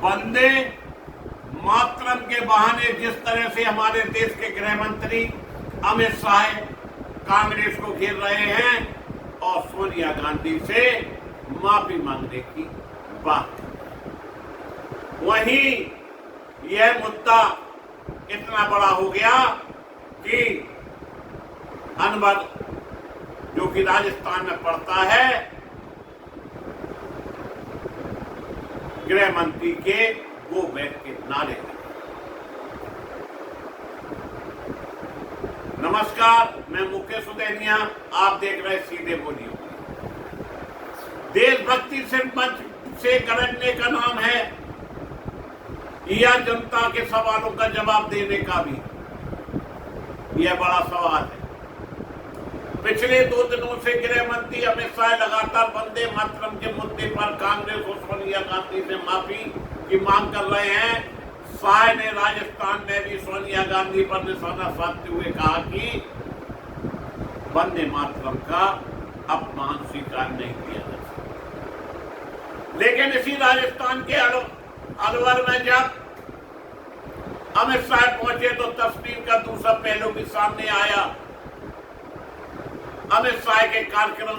वंदे मातरम के बहाने जिस तरह से हमारे देश के गृह मंत्री अमित शाह कांग्रेस को घेर रहे हैं और सोनिया गांधी से माफी मांगने की बात, वहीं यह मुद्दा इतना बड़ा हो गया कि अनवर जो कि राजस्थान में पड़ता है, गृह मंत्री के वो बैठ के नारे लगे। नमस्कार, मैं मुकेश उदैनिया, आप देख रहे सीधे बोलियो। देशभक्ति सिर्फ मंच से गरजने का नाम है या जनता के सवालों का जवाब देने का भी? यह बड़ा सवाल है। पिछले 2 दिनों से गृह मंत्री अमित शाह लगातार वंदे मातरम के मुद्दे पर कांग्रेस और सोनिया गांधी से माफी की मांग कर रहे हैं। शाह ने राजस्थान में भी सोनिया गांधी पर निशाना साधते हुए कहा कि वंदे मातरम का अपमान स्वीकार नहीं किया जा सकता। लेकिन इसी राजस्थान के अलवर में जब अमित शाह पहुंचे तो तस्वीर का दूसरा पहलू भी सामने आया। अमित शाह के कार्यक्रम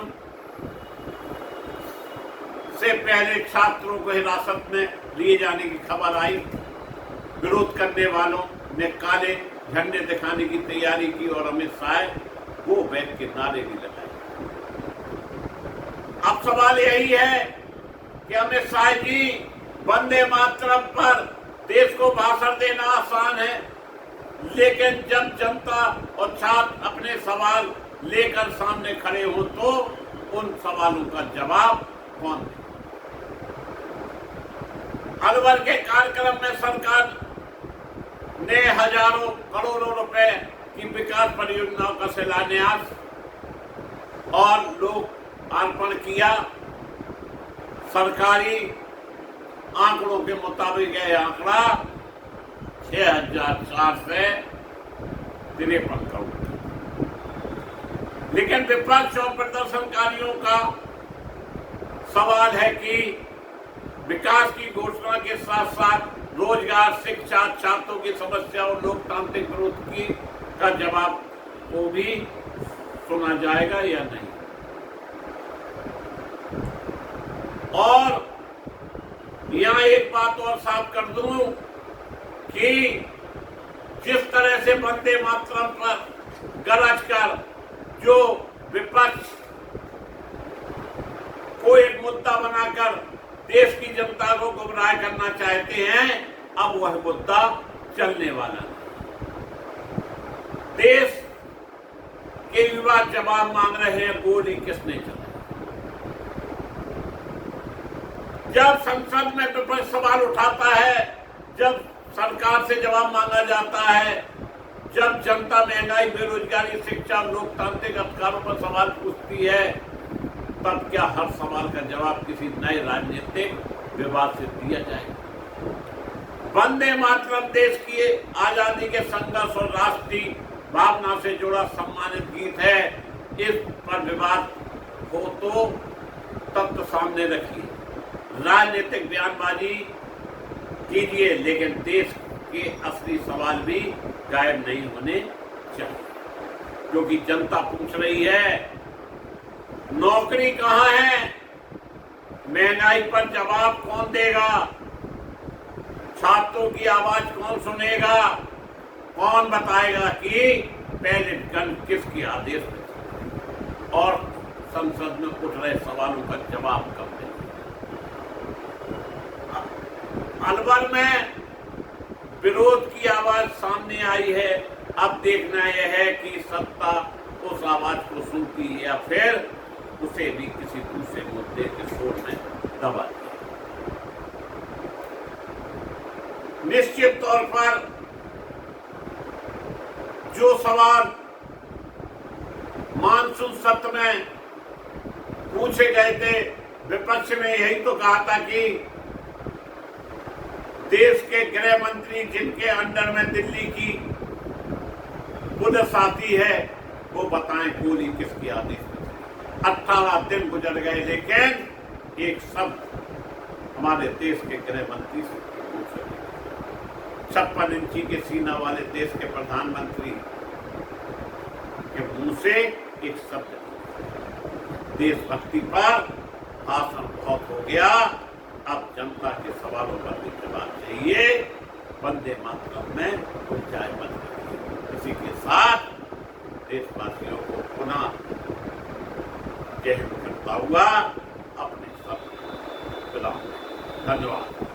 से पहले छात्रों को हिरासत में लिए जाने की खबर आई। विरोध करने वालों ने काले झंडे दिखाने की तैयारी की और अमित शाह वो बैठ के नारे भी लगाए। अब सवाल यही है कि अमित शाह जी, वंदे मातरम पर देश को भाषण देना आसान है, लेकिन जब जनता और छात्र अपने सवाल लेकर सामने खड़े हो तो उन सवालों का जवाब कौन दे? अलवर के कार्यक्रम में सरकार ने हजारों करोड़ों रुपए की विकास परियोजनाओं का शिलान्यास और लोकार्पण किया। सरकारी आंकड़ों के मुताबिक यह आंकड़ा 6,453 करोड़। लेकिन विपक्ष और प्रदर्शनकारियों का सवाल है कि विकास की घोषणा के साथ साथ रोजगार, शिक्षा, छात्रों की समस्या और लोकतांत्रिक विरोध की का जवाब को भी सुना जाएगा या नहीं। और यहाँ एक बात और साफ कर दूं कि जिस तरह से वंदे मातरम पर गरज कर जो विपक्ष को एक मुद्दा बनाकर देश की जनता को गुमराह करना चाहते हैं, अब वह मुद्दा चलने वाला है। देश के युवा जवाब मांग रहे हैं, गोली किसने चलाई? जब संसद में विपक्ष सवाल उठाता है, जब सरकार से जवाब मांगा जाता है, जब जनता महंगाई, बेरोजगारी, शिक्षा, लोकतांत्रिक अधिकारों पर सवाल पूछती है, तब क्या हर सवाल का जवाब किसी नए राजनीतिक विवाद से दिया जाएगा? वंदे मातरम देश की आजादी के संघर्ष और राष्ट्रीय भावना से जुड़ा सम्मानित गीत है। इस पर विवाद हो तो तथ्य सामने रखिए, राजनीतिक बयानबाजी कीजिए, लेकिन देश के असली सवाल भी गायब नहीं होने चाहिए। क्योंकि जनता पूछ रही है, नौकरी कहाँ है? महंगाई पर जवाब कौन देगा? छात्रों की आवाज कौन सुनेगा? कौन बताएगा कि पहले गन किसके आदेश में? और संसद में उठ रहे सवालों का जवाब कब देगा? अलवर में विरोध की आवाज सामने आई है। अब देखना यह है कि सत्ता उस आवाज को सुनती है या फिर उसे भी किसी दूसरे मुद्दे के शोर में दबा दिया। निश्चित तौर पर जो सवाल मानसून सत्र में पूछे गए थे, विपक्ष ने यही तो कहा था कि देश के गृह मंत्री जिनके अंडर में दिल्ली की पुलिस आती है, वो बताएं गोली किसकी आदेश में? 18 दिन गुजर गए, लेकिन एक शब्द हमारे देश के गृह मंत्री से 56 इंची के सीना वाले देश के प्रधानमंत्री के मुंह से एक शब्द, देशभक्ति पर भाषण बहुत हो गया, अब जनता के सवालों पर भी जवाब चाहिए। वंदे मातरम में गुंजाइश बन रही। इसी के साथ देशवासियों को पुनः जय हिंद करता हुआ अपने सब विराम। धन्यवाद।